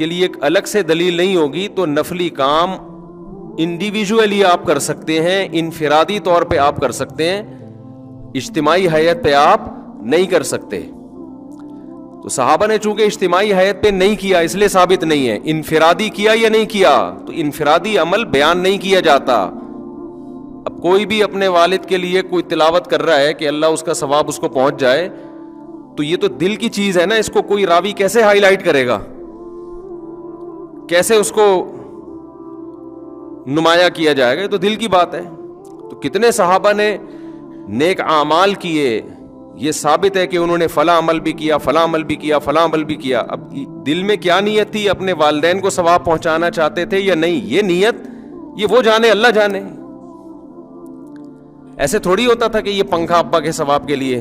کے لیے ایک الگ سے دلیل نہیں ہوگی تو نفلی کام انڈیویجولی آپ کر سکتے ہیں, انفرادی طور پہ آپ کر سکتے ہیں, اجتماعی حیت پہ آپ نہیں کر سکتے. تو صحابہ نے چونکہ اجتماعی حیت پہ نہیں کیا اس لیے ثابت نہیں ہے. انفرادی کیا یا نہیں کیا, تو انفرادی عمل بیان نہیں کیا جاتا. اب کوئی بھی اپنے والد کے لیے کوئی تلاوت کر رہا ہے کہ اللہ اس کا ثواب اس کو پہنچ جائے, تو یہ تو دل کی چیز ہے نا, اس کو کوئی راوی کیسے ہائی لائٹ کرے گا, کیسے اس کو نمایاں کیا جائے گا, یہ تو دل کی بات ہے. تو کتنے صحابہ نے نیک اعمال کیے, یہ ثابت ہے کہ انہوں نے فلاں عمل بھی کیا, فلاں عمل بھی کیا, فلاں عمل بھی کیا. اب دل میں کیا نیت تھی, اپنے والدین کو ثواب پہنچانا چاہتے تھے یا نہیں, یہ نیت یہ وہ جانے, اللہ جانے. ایسے تھوڑی ہوتا تھا کہ یہ پنکھا ابا کے ثواب کے لیے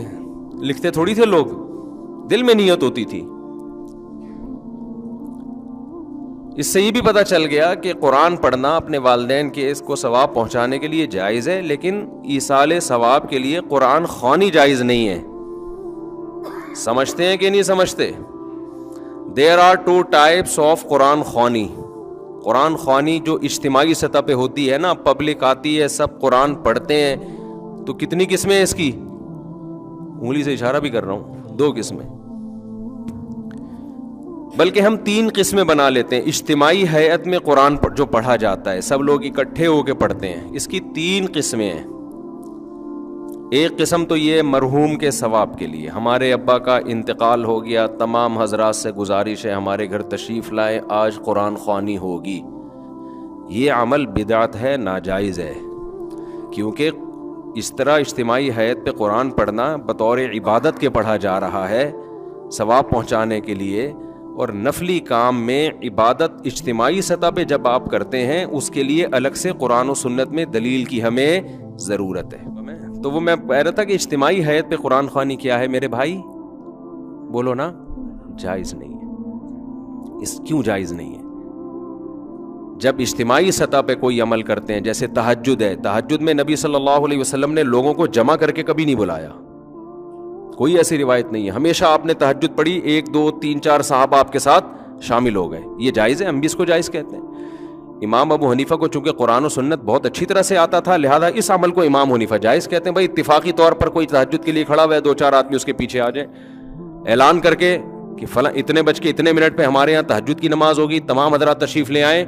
لکھتے تھوڑی تھے لوگ, دل میں نیت ہوتی تھی. اس سے یہ بھی پتہ چل گیا کہ قرآن پڑھنا اپنے والدین کے اس کو ثواب پہنچانے کے لیے جائز ہے, لیکن ایصال ثواب کے لیے قرآن خوانی جائز نہیں ہے. سمجھتے ہیں کہ نہیں سمجھتے؟ دیر آر 2 types آف قرآن خوانی. قرآن خوانی جو اجتماعی سطح پہ ہوتی ہے نا, پبلک آتی ہے, سب قرآن پڑھتے ہیں, تو کتنی قسمیں ہیں اس کی؟ انگلی سے اشارہ بھی کر رہا ہوں, 2 قسمیں, بلکہ ہم 3 قسمیں بنا لیتے ہیں. اجتماعی ہیئت میں قرآن جو پڑھا جاتا ہے, سب لوگ اکٹھے ہو کے پڑھتے ہیں, اس کی 3 قسمیں ہیں. ایک قسم تو یہ مرحوم کے ثواب کے لیے, ہمارے ابا کا انتقال ہو گیا, تمام حضرات سے گزارش ہے ہمارے گھر تشریف لائیں, آج قرآن خوانی ہوگی. یہ عمل بدعت ہے, ناجائز ہے, کیونکہ اس طرح اجتماعی حیت پہ قرآن پڑھنا بطور عبادت کے پڑھا جا رہا ہے ثواب پہنچانے کے لیے, اور نفلی کام میں عبادت اجتماعی سطح پہ جب آپ کرتے ہیں اس کے لیے الگ سے قرآن و سنت میں دلیل کی ہمیں ضرورت ہے. تو وہ میں کہہ رہا تھا کہ اجتماعی حیت پہ قرآن خوانی کیا ہے میرے بھائی, بولو نا, جائز نہیں ہے. اس کیوں جائز نہیں ہے؟ جب اجتماعی سطح پہ کوئی عمل کرتے ہیں, جیسے تہجد ہے, تہجد میں نبی صلی اللہ علیہ وسلم نے لوگوں کو جمع کر کے کبھی نہیں بلایا, کوئی ایسی روایت نہیں ہے. ہمیشہ آپ نے تہجد پڑھی, 1 2 3 4 صحابہ آپ کے ساتھ شامل ہو گئے, یہ جائز ہے, ہم بھی اس کو جائز کہتے ہیں. امام ابو حنیفہ کو چونکہ قرآن و سنت بہت اچھی طرح سے آتا تھا, لہذا اس عمل کو امام حنیفہ جائز کہتے ہیں. بھائی اتفاقی طور پر کوئی تہجد کے لیے کھڑا ہوا ہے, 2 4 آدمی اس کے پیچھے آ جائیں, اعلان کر کے کہ فلاں اتنے بج کے اتنے منٹ پہ ہمارے یہاں تہجد کی نماز ہوگی, تمام حضرات تشریف لے آئیں,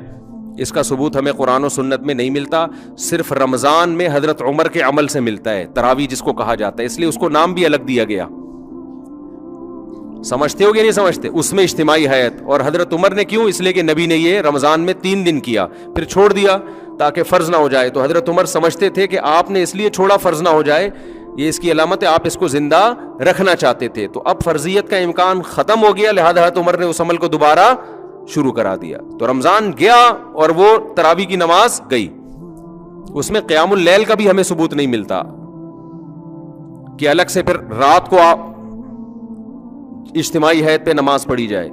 اس کا ثبوت ہمیں قرآن و سنت میں نہیں ملتا. صرف رمضان میں حضرت عمر کے عمل سے ملتا ہے, تراویح جس کو کہا جاتا ہے, اس لیے اس کو نام بھی الگ دیا گیا. سمجھتے ہو کہ نہیں سمجھتے؟ اس میں اجتماعی حیت. اور حضرت عمر نے کیوں؟ اس لیے کہ نبی نے یہ رمضان میں 3 دن کیا, پھر چھوڑ دیا تاکہ فرض نہ ہو جائے. تو حضرت عمر سمجھتے تھے کہ آپ نے اس لیے چھوڑا فرض نہ ہو جائے, یہ اس کی علامت ہے, آپ اس کو زندہ رکھنا چاہتے تھے. تو اب فرضیت کا امکان ختم ہو گیا, لہذا حضرت عمر نے اس عمل کو دوبارہ شروع کرا دیا. تو رمضان گیا اور وہ تراویح کی نماز گئی. اس میں قیام اللیل کا بھی ہمیں ثبوت نہیں ملتا کہ الگ سے پھر رات کو آپ اجتماعی حیت پہ نماز پڑھی جائے.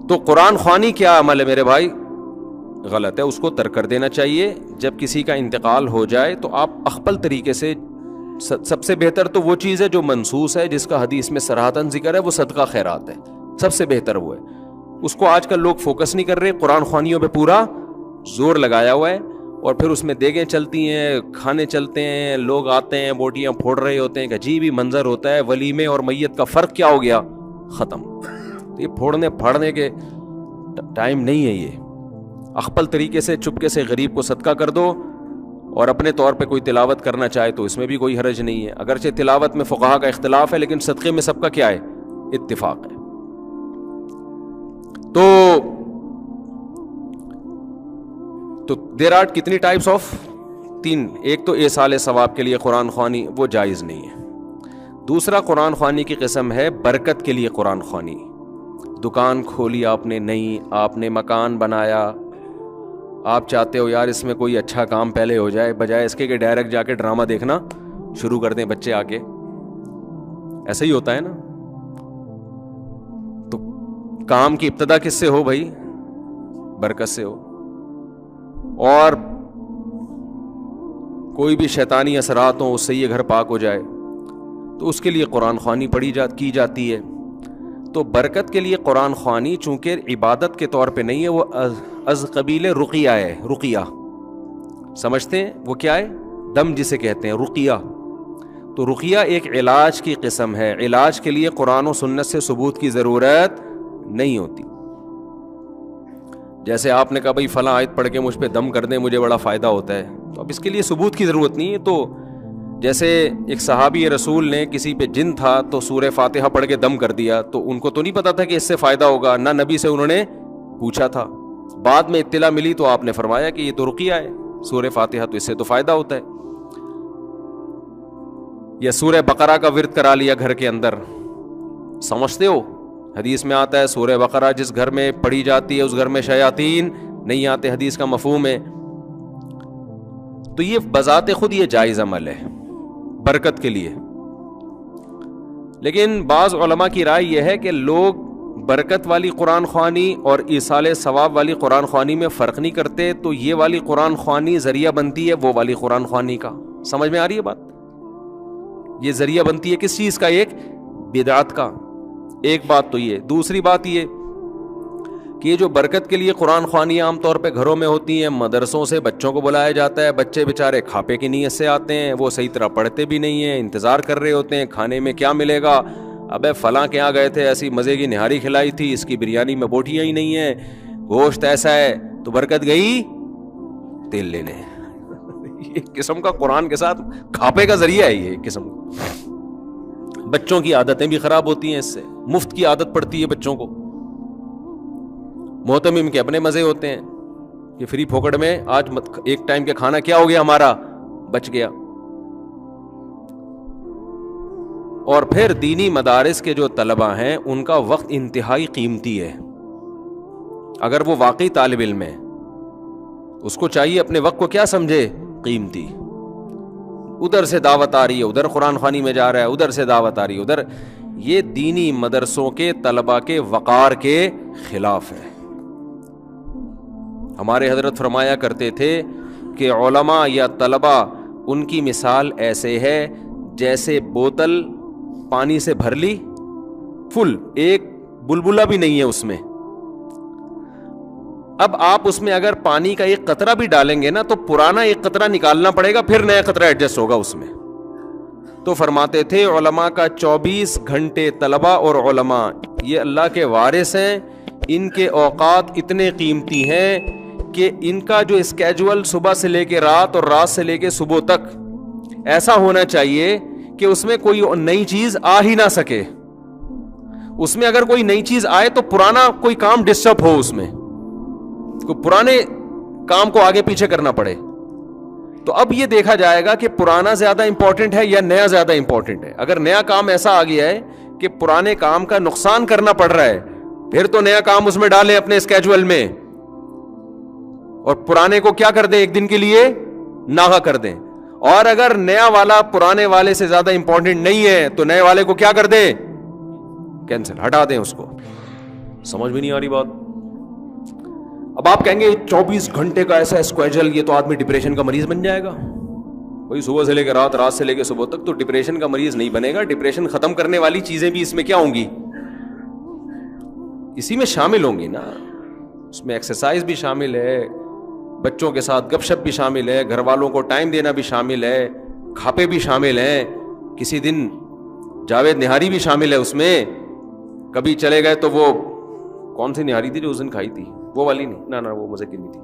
تو قرآن خوانی کیا عمل ہے میرے بھائی؟ غلط ہے, اس کو ترک کر دینا چاہیے. جب کسی کا انتقال ہو جائے تو آپ اخپل طریقے سے, سب سے بہتر تو وہ چیز ہے جو منصوص ہے, جس کا حدیث میں صراحتاً ذکر ہے, وہ صدقہ خیرات ہے, سب سے بہتر وہ ہے. اس کو آج کل لوگ فوکس نہیں کر رہے, قرآن خوانیوں پہ پورا زور لگایا ہوا ہے, اور پھر اس میں دیگیں چلتی ہیں, کھانے چلتے ہیں, لوگ آتے ہیں, بوٹیاں پھوڑ رہے ہوتے ہیں, کہ عجیب ہی منظر ہوتا ہے. ولیمے اور میت کا فرق کیا ہو گیا؟ ختم. تو یہ پھوڑنے پھاڑنے کے ٹائم نہیں ہے. یہ اخپل طریقے سے چپکے سے غریب کو صدقہ کر دو, اور اپنے طور پہ کوئی تلاوت کرنا چاہے تو اس میں بھی کوئی حرج نہیں ہے. اگرچہ تلاوت میں فقہا کا اختلاف ہے, لیکن صدقے میں سب کا کیا ہے؟ اتفاق ہے. تو دیر آر کتنی ٹائپس آف 3. ایک تو ایصال ثواب کے لیے قرآن خوانی, وہ جائز نہیں ہے. دوسرا قرآن خوانی کی قسم ہے برکت کے لیے قرآن خوانی. دکان کھولی آپ نے نئی, آپ نے مکان بنایا, آپ چاہتے ہو یار اس میں کوئی اچھا کام پہلے ہو جائے, بجائے اس کے کہ ڈائریکٹ جا کے ڈرامہ دیکھنا شروع کر دیں بچے آ کے. ایسا ہی ہوتا ہے نا. تو کام کی ابتدا کس سے ہو بھائی؟ برکت سے ہو. اور کوئی بھی شیطانی اثرات ہوں, اس سے یہ گھر پاک ہو جائے, تو اس کے لیے قرآن خوانی کی جاتی ہے. تو برکت کے لیے قرآن خوانی چونکہ عبادت کے طور پہ نہیں ہے، وہ از قبیل رقیہ ہے. رقیہ سمجھتے ہیں وہ کیا ہے؟ دم جسے کہتے ہیں رقیہ. تو رقیہ ایک علاج کی قسم ہے. علاج کے لیے قرآن و سنت سے ثبوت کی ضرورت نہیں ہوتی. جیسے آپ نے کہا بھائی فلاں آیت پڑھ کے مجھ پہ دم کر دیں مجھے بڑا فائدہ ہوتا ہے، تو اب اس کے لیے ثبوت کی ضرورت نہیں ہے. تو جیسے ایک صحابی رسول نے کسی پہ جن تھا تو سورہ فاتحہ پڑھ کے دم کر دیا، تو ان کو تو نہیں پتا تھا کہ اس سے فائدہ ہوگا، نہ نبی سے انہوں نے پوچھا تھا. بعد میں اطلاع ملی تو آپ نے فرمایا کہ یہ تو رقیہ ہے، سورہ فاتحہ تو اس سے تو فائدہ ہوتا ہے. یا سورہ بقرہ کا ورد کرا لیا گھر کے اندر، سمجھتے ہو حدیث میں آتا ہے سورہ بقرہ جس گھر میں پڑھی جاتی ہے اس گھر میں شیاطین نہیں آتے، حدیث کا مفہوم ہے. تو یہ بذات خود یہ جائز عمل ہے برکت کے لیے. لیکن بعض علماء کی رائے یہ ہے کہ لوگ برکت والی قرآن خوانی اور ایصال ثواب والی قرآن خوانی میں فرق نہیں کرتے، تو یہ والی قرآن خوانی ذریعہ بنتی ہے وہ والی قرآن خوانی کا. سمجھ میں آ رہی ہے بات؟ یہ ذریعہ بنتی ہے کس چیز کا؟ ایک بدعت کا. ایک بات تو یہ. دوسری بات یہ کہ یہ جو برکت کے لیے قرآن خوانی عام طور پہ گھروں میں ہوتی ہیں، مدرسوں سے بچوں کو بلایا جاتا ہے، بچے بیچارے کھاپے کی نیت سے آتے ہیں، وہ صحیح طرح پڑھتے بھی نہیں ہیں، انتظار کر رہے ہوتے ہیں کھانے میں کیا ملے گا. ابے فلاں کے یہاں گئے تھے ایسی مزے کی نہاری کھلائی تھی، اس کی بریانی میں بوٹیاں ہی نہیں ہیں، گوشت ایسا ہے، تو برکت گئی تیل لینے. ایک قسم کا قرآن کے ساتھ کھاپے کا ذریعہ ہے یہ ایک قسم کا. بچوں کی عادتیں بھی خراب ہوتی ہیں اس سے، مفت کی عادت پڑتی ہے بچوں کو. محتمم کے اپنے مزے ہوتے ہیں کہ فری پھوکٹ میں آج ایک ٹائم کے کھانا کیا ہو گیا ہمارا، بچ گیا. اور پھر دینی مدارس کے جو طلبہ ہیں ان کا وقت انتہائی قیمتی ہے. اگر وہ واقعی طالب علم ہے اس کو چاہیے اپنے وقت کو کیا سمجھے؟ قیمتی. ادھر سے دعوت آ رہی ہے ادھر قرآن خوانی میں جا رہا ہے، ادھر سے دعوت آ رہی ہے ادھر. یہ دینی مدرسوں کے طلبہ کے وقار کے خلاف ہے. ہمارے حضرت فرمایا کرتے تھے کہ علماء یا طلبہ ان کی مثال ایسے ہے جیسے بوتل پانی سے بھر لی فل، ایک بلبلہ بھی نہیں ہے اس میں. اب آپ اس میں اگر پانی کا ایک قطرہ بھی ڈالیں گے نا تو پرانا ایک قطرہ نکالنا پڑے گا، پھر نیا قطرہ ایڈجسٹ ہوگا اس میں. تو فرماتے تھے علماء کا 24 گھنٹے طلبہ اور علماء یہ اللہ کے وارث ہیں، ان کے اوقات اتنے قیمتی ہیں کہ ان کا جو اسکیجول صبح سے لے کے رات اور رات سے لے کے صبح تک ایسا ہونا چاہیے کہ اس میں کوئی نئی چیز آ ہی نہ سکے. اس میں اگر کوئی نئی چیز آئے تو پرانا کوئی کام ڈسٹرب ہو، اس میں کوئی پرانے کام کو آگے پیچھے کرنا پڑے. تو اب یہ دیکھا جائے گا کہ پرانا زیادہ امپورٹنٹ ہے یا نیا زیادہ امپورٹنٹ ہے. اگر نیا کام ایسا آ گیا ہے کہ پرانے کام کا نقصان کرنا پڑ رہا ہے پھر تو نیا کام اس میں ڈالیں اپنے اسکیجول میں، اور پرانے کو کیا کر دیں ایک دن کے لیے ناغا کر دیں. اور اگر نیا والا پرانے والے سے زیادہ امپورٹنٹ نہیں ہے تو نئے والے کو کیا کر دیں؟ کینسل، ہٹا دیں اس کو. سمجھ میں نہیں آ رہی بات؟ اب آپ کہیں گے 24 گھنٹے کا ایسا اسکیجول، یہ تو آدمی ڈپریشن کا مریض بن جائے گا. وہی صبح سے لے کے رات، رات سے لے کے صبح تک، تو ڈپریشن کا مریض نہیں بنے گا. ڈپریشن ختم کرنے والی چیزیں بھی اس میں کیا ہوں گی؟ اسی میں شامل ہوں گی نا. اس میں ایکسرسائز بھی شامل ہے، بچوں کے ساتھ گپ شپ بھی شامل ہے، گھر والوں کو ٹائم دینا بھی شامل ہے، کھاپے بھی شامل ہیں، کسی دن جاوید نہاری بھی شامل ہے اس میں. کبھی چلے گئے تو وہ کون سی نہاری تھی جو اس دن کھائی تھی؟ وہ والی نہیں، نہ وہ مزے کی نہیں تھی.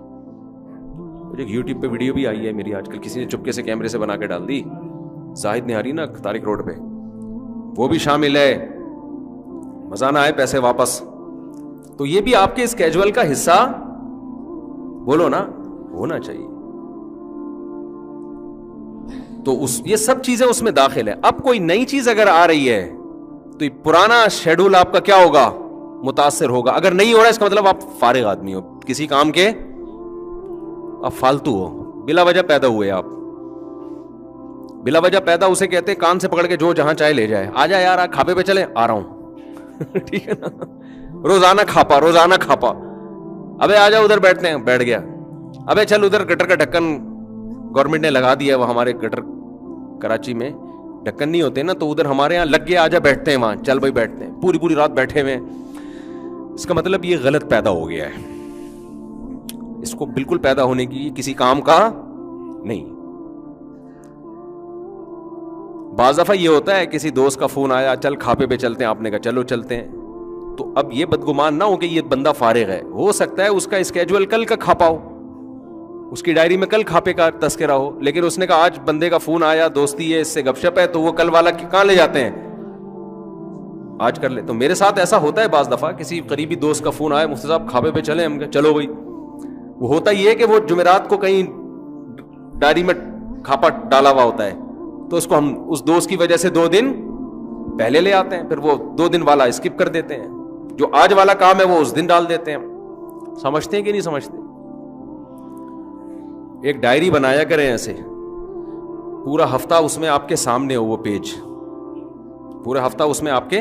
ایک یوٹیوب پہ ویڈیو بھی آئی ہے میری آج کل، کسی نے چپکے سے کیمرے سے بنا کے ڈال دی، زاہد نہاری نا طارق روڈ پہ، وہ بھی شامل ہے. مزہ نہ آئے پیسے واپس. تو یہ بھی آپ کے اسکیجول کا حصہ بولو نا ہونا چاہیے. تو یہ سب چیزیں اس میں داخل ہے. اب کوئی نئی چیز اگر آ رہی ہے تو یہ پرانا شیڈول آپ کا کیا ہوگا؟ متاثر ہوگا. اگر نہیں ہو رہا ہے اس کا مطلب آپ فارغ آدمی ہو، کسی کام کے آپ فالتو ہو، بلا وجہ پیدا ہوئے آپ. بلا وجہ پیدا اسے کہتے ہیں کان سے پکڑ کے جو جہاں چاہے لے جائے. آ جا یار کھاپے پہ چلے، آ رہا ہوں. ٹھیک ہے نا، روزانہ کھاپا، روزانہ کھاپا. ابے آ جا ادھر بیٹھتے ہیں، بیٹھ گیا. ابے چل ادھر گٹر کا ڈھکن گورنمنٹ نے لگا دیا، وہ ہمارے گٹر کراچی میں ڈھکن نہیں ہوتے نا, تو ادھر ہمارے یہاں لگ گیا, آجا بیٹھتے ہیں وہاں, چل بھائی بیٹھتے ہیں, پوری پوری رات بیٹھے ہوئے ہیں. اس کا مطلب یہ غلط پیدا ہو گیا ہے. اس کو بالکل پیدا ہونے کی کسی کام کا نہیں. بعض دفعہ یہ ہوتا ہے کسی دوست کا فون آیا, چل کھاپے پہ چلتے ہیں, آپ نے کہا چلو چلتے ہیں, تو اب یہ بدگمان نہ ہو کہ یہ بندہ فارغ ہے, ہو سکتا ہے اس کا اسکیجول کل کا کھاپا ہو, اس کی ڈائری میں کل کھاپے کا تذکرہ ہو, لیکن اس نے کہا آج بندے کا فون آیا, دوستی ہے, اس سے گپ شپ ہے, تو وہ کل والا کہاں لے جاتے ہیں, آج کر لے. تو میرے ساتھ ایسا ہوتا ہے بعض دفعہ, کسی قریبی دوست کا فون آیا, مفتی صاحب کھاپے پہ چلیں, ہم کہا چلو بھائی. وہ ہوتا یہ ہے کہ وہ جمعرات کو کہیں ڈائری میں کھاپا ڈالا ہوا ہوتا ہے, تو اس کو ہم اس دوست کی وجہ سے 2 دن پہلے لے آتے ہیں, پھر وہ 2 دن والا اسکپ کر دیتے ہیں, جو آج والا کام ہے وہ اس دن ڈال دیتے ہیں. سمجھتے ہیں کہ نہیں سمجھتے؟ ایک ڈائری بنایا کریں ایسے, پورا ہفتہ اس میں آپ کے سامنے ہو وہ پیج, پورا ہفتہ اس میں آپ کے.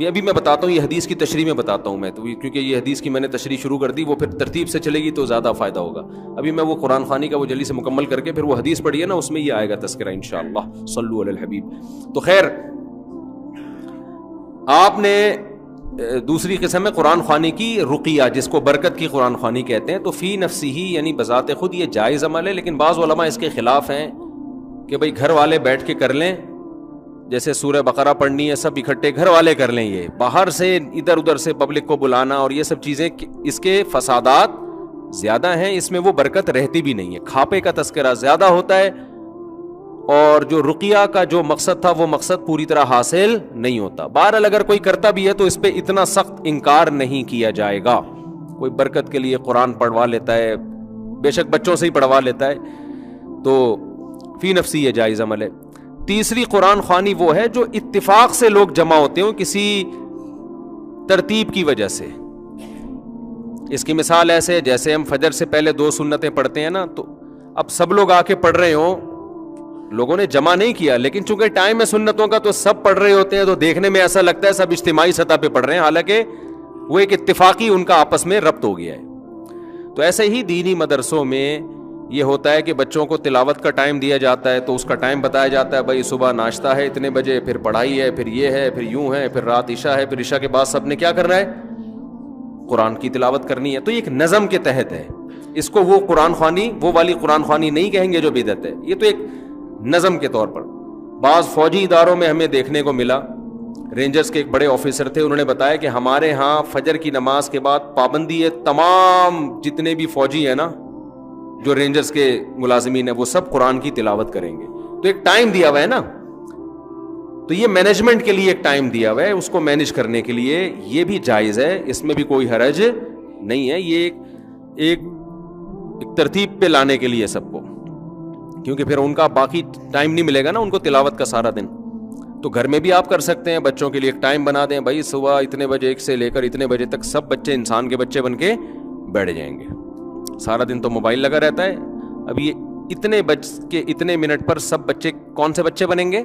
ابھی میں بتاتا ہوں, یہ حدیث کی تشریح میں بتاتا ہوں میں, تو کیونکہ یہ حدیث کی میں نے تشریح شروع کر دی, وہ پھر ترتیب سے چلے گی تو زیادہ فائدہ ہوگا. ابھی میں وہ قرآن خوانی کا وہ جلدی سے مکمل کر کے پھر وہ حدیث پڑھی ہے نا, اس میں یہ آئے گا تذکرہ انشاءاللہ. صلو علی الحبیب. تو خیر, آپ نے دوسری قسم ہے قرآن خوانی کی رقیہ, جس کو برکت کی قرآن خوانی کہتے ہیں. تو فی نفسی ہی یعنی بذات خود یہ جائز عمل ہے, لیکن بعض علماء اس کے خلاف ہیں کہ بھئی گھر والے بیٹھ کے کر لیں, جیسے سورہ بقرہ پڑھنی ہے, سب اکٹھے گھر والے کر لیں. یہ باہر سے ادھر ادھر سے پبلک کو بلانا اور یہ سب چیزیں, اس کے فسادات زیادہ ہیں, اس میں وہ برکت رہتی بھی نہیں ہے. کھاپے کا تذکرہ زیادہ ہوتا ہے, اور جو رقیہ کا جو مقصد تھا وہ مقصد پوری طرح حاصل نہیں ہوتا. بہرحال اگر کوئی کرتا بھی ہے تو اس پہ اتنا سخت انکار نہیں کیا جائے گا. کوئی برکت کے لیے قرآن پڑھوا لیتا ہے, بے شک بچوں سے ہی پڑھوا لیتا ہے, تو فی نفسی یہ جائز عمل ہے. تیسری قرآن خوانی وہ ہے جو اتفاق سے لوگ جمع ہوتے ہوں کسی ترتیب کی وجہ سے. اس کی مثال ایسے ہے جیسے ہم فجر سے پہلے 2 سنتیں پڑھتے ہیں نا, تو اب سب لوگ آ کے پڑھ رہے ہوں, لوگوں نے جمع نہیں کیا, لیکن چونکہ ٹائم ہے سنتوں کا تو سب پڑھ رہے ہوتے ہیں, تو دیکھنے میں ایسا لگتا ہے سب اجتماعی سطح پہ پڑھ رہے ہیں, حالانکہ وہ ایک اتفاقی ان کا آپس میں ربط ہو گیا ہے. تو ایسے ہی دینی مدرسوں میں یہ ہوتا ہے کہ بچوں کو تلاوت کا ٹائم دیا جاتا ہے, تو اس کا ٹائم بتایا جاتا ہے, بھائی صبح ناشتہ ہے اتنے بجے, پھر پڑھائی ہے, پھر یہ ہے, پھر یوں ہے, پھر رات عشاء ہے, پھر عشاء کے بعد سب نے کیا کرنا ہے, قرآن کی تلاوت کرنی ہے. تو یہ ایک نظم کے تحت ہے, اس کو وہ قرآن خوانی, وہ والی قرآن خوانی نہیں کہیں گے جو بدعت ہے, یہ تو ایک نظم کے طور پر. بعض فوجی اداروں میں ہمیں دیکھنے کو ملا, رینجرز کے ایک بڑے آفیسر تھے, انہوں نے بتایا کہ ہمارے ہاں فجر کی نماز کے بعد پابندی ہے, تمام جتنے بھی فوجی ہیں نا, جو رینجرز کے ملازمین ہیں, وہ سب قرآن کی تلاوت کریں گے. تو ایک ٹائم دیا ہوا ہے نا, تو یہ مینجمنٹ کے لیے ایک ٹائم دیا ہوا ہے, اس کو مینج کرنے کے لیے یہ بھی جائز ہے, اس میں بھی کوئی حرج نہیں ہے. یہ ایک ترتیب پہ لانے کے لیے سب کو, کیونکہ پھر ان کا باقی ٹائم نہیں ملے گا نا ان کو تلاوت کا سارا دن. تو گھر میں بھی آپ کر سکتے ہیں, بچوں کے لیے ایک ٹائم بنا دیں, بھائی صبح اتنے بجے سے لے کر اتنے بجے تک سب بچے انسان کے بچے بن کے بیٹھ جائیں گے. سارا دن تو موبائل لگا رہتا ہے, اب یہ اتنے بج کے اتنے منٹ پر سب بچے کون سے بچے بنیں گے,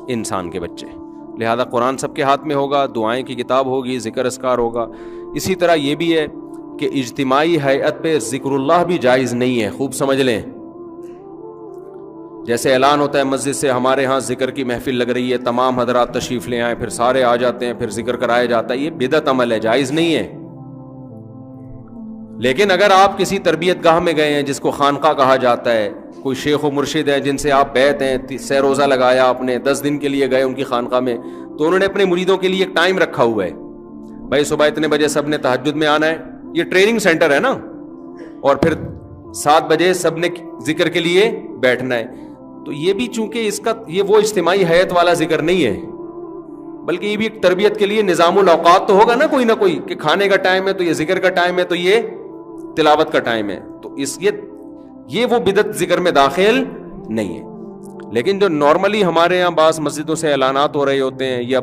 انسان کے بچے. لہذا قرآن سب کے ہاتھ میں ہوگا, دعائیں کی کتاب ہوگی, ذکر اذکار ہوگا. اسی طرح یہ بھی ہے کہ اجتماعی ہیئت پہ ذکر اللہ بھی جائز نہیں ہے, خوب سمجھ لیں. جیسے اعلان ہوتا ہے مسجد سے, ہمارے ہاں ذکر کی محفل لگ رہی ہے, تمام حضرات تشریف لے آئیں, پھر سارے آ جاتے ہیں, پھر ذکر کرایا جاتا ہے, یہ بدعت عمل ہے, جائز نہیں ہے. لیکن اگر آپ کسی تربیت گاہ میں گئے ہیں جس کو خانقاہ کہا جاتا ہے, کوئی شیخ و مرشد ہے جن سے آپ بیعت ہیں, سہ روزہ لگایا آپ نے, 10 دن کے لیے گئے ان کی خانقاہ میں, تو انہوں نے اپنے مریدوں کے لیے ایک ٹائم رکھا ہوا ہے, بھائی صبح اتنے بجے سب نے تہجد میں آنا ہے, یہ ٹریننگ سینٹر ہے نا, اور پھر 7 بجے سب نے ذکر کے لیے بیٹھنا ہے. تو یہ بھی چونکہ اس کا یہ وہ اجتماعی حیت والا ذکر نہیں ہے, بلکہ یہ بھی ایک تربیت کے لیے نظام الاوقات تو ہوگا نا کوئی نہ کوئی, کہ کھانے کا ٹائم ہے تو یہ ذکر کا ٹائم ہے, تو یہ تلاوت کا ٹائم ہے. تو اس یہ وہ بدعت ذکر میں داخل نہیں ہے. لیکن جو نارملی ہمارے یہاں بعض مسجدوں سے اعلانات ہو رہے ہوتے ہیں, یا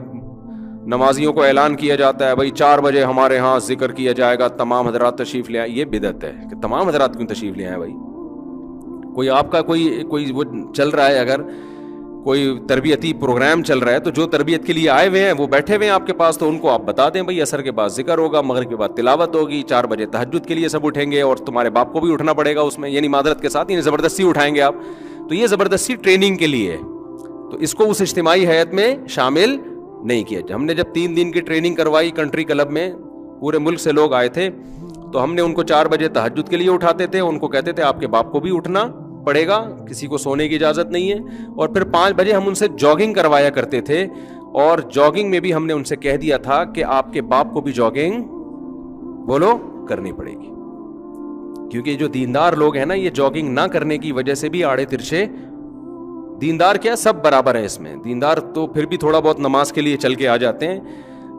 نمازیوں کو اعلان کیا جاتا ہے, بھائی 4 بجے ہمارے ہاں ذکر کیا جائے گا, تمام حضرات تشریف لے آئیں, یہ بدعت ہے. کہ تمام حضرات کیوں تشریف لے آئیں بھائی, کوئی آپ کا کوئی وہ چل رہا ہے, اگر کوئی تربیتی پروگرام چل رہا ہے, تو جو تربیت کے لیے آئے ہوئے ہیں وہ بیٹھے ہوئے ہیں آپ کے پاس, تو ان کو آپ بتا دیں بھائی عصر کے بعد ذکر ہوگا, مغرب کے بعد تلاوت ہوگی, 4 بجے تہجد کے لیے سب اٹھیں گے, اور تمہارے باپ کو بھی اٹھنا پڑے گا اس میں, یعنی معذرت کے ساتھ, یعنی زبردستی اٹھائیں گے آپ. تو یہ زبردستی ٹریننگ کے لیے ہے. تو اس کو اس اجتماعی ہیئت میں شامل نہیں کیا. ہم نے جب 3 دن کی ٹریننگ کروائی کنٹری کلب میں, پورے ملک سے لوگ آئے تھے, تو ہم نے ان کو 4 بجے تہجد کے لیے اٹھاتے تھے, ان کو کہتے تھے آپ کے باپ کو بھی اٹھنا پڑے گا, کسی کو سونے کی اجازت نہیں ہے. اور پھر 5 بجے ہم ان سے جاگنگ کروایا کرتے تھے, اور جاگنگ میں بھی ہم نے ان سے کہہ دیا تھا کہ آپ کے باپ کو بھی جاگنگ بولو کرنی پڑے گی, کیونکہ جو دیندار لوگ ہیں نا, یہ جاگنگ نہ کرنے کی وجہ سے بھی آڑے ترچے, دیندار کیا سب برابر ہیں اس میں, دیندار تو پھر بھی تھوڑا بہت نماز کے لیے چل کے آ جاتے ہیں.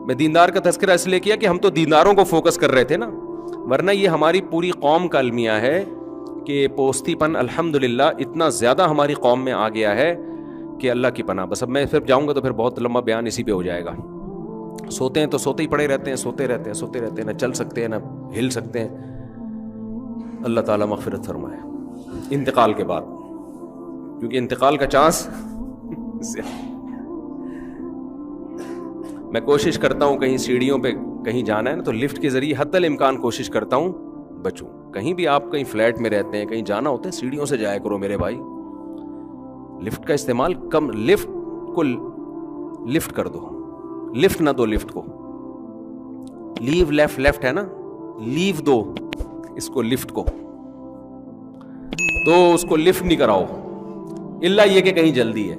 میں دیندار کا تذکرہ اس لیے کیا کہ ہم تو دینداروں کو فوکس کر رہے تھے نا, ورنہ یہ ہماری پوری قوم کا المیہ ہے کہ پوستی پن الحمدللہ اتنا زیادہ ہماری قوم میں آ گیا ہے کہ اللہ کی پناہ. بس اب میں پھر جاؤں گا تو پھر بہت لمبا بیان اسی پہ ہو جائے گا. سوتے ہیں تو سوتے ہی پڑے رہتے ہیں, سوتے رہتے ہیں, سوتے رہتے ہیں, نہ چل سکتے ہیں نہ ہل سکتے ہیں. اللہ تعالیٰ مغفرت فرمائے انتقال کے بعد, کیونکہ انتقال کا چانس میں کوشش کرتا ہوں کہیں سیڑھیوں پہ کہیں جانا ہے نا, تو لفٹ کے ذریعے حتی الامکان کوشش کرتا ہوں بچوں. کہیں بھی آپ کہیں فلیٹ میں رہتے ہیں, کہیں جانا ہوتا ہے, سیڑھیوں سے جایا کرو میرے بھائی. لفٹ کا استعمال کم, لفٹ کو لفٹ کر دو, لفٹ نہ دو لفٹ کو. لیو لیفٹ, لیفٹ ہے نا, لیو دو اس کو لفٹ کو, تو اس کو لفٹ نہیں کراؤ, الا یہ کہ کہیں جلدی ہے.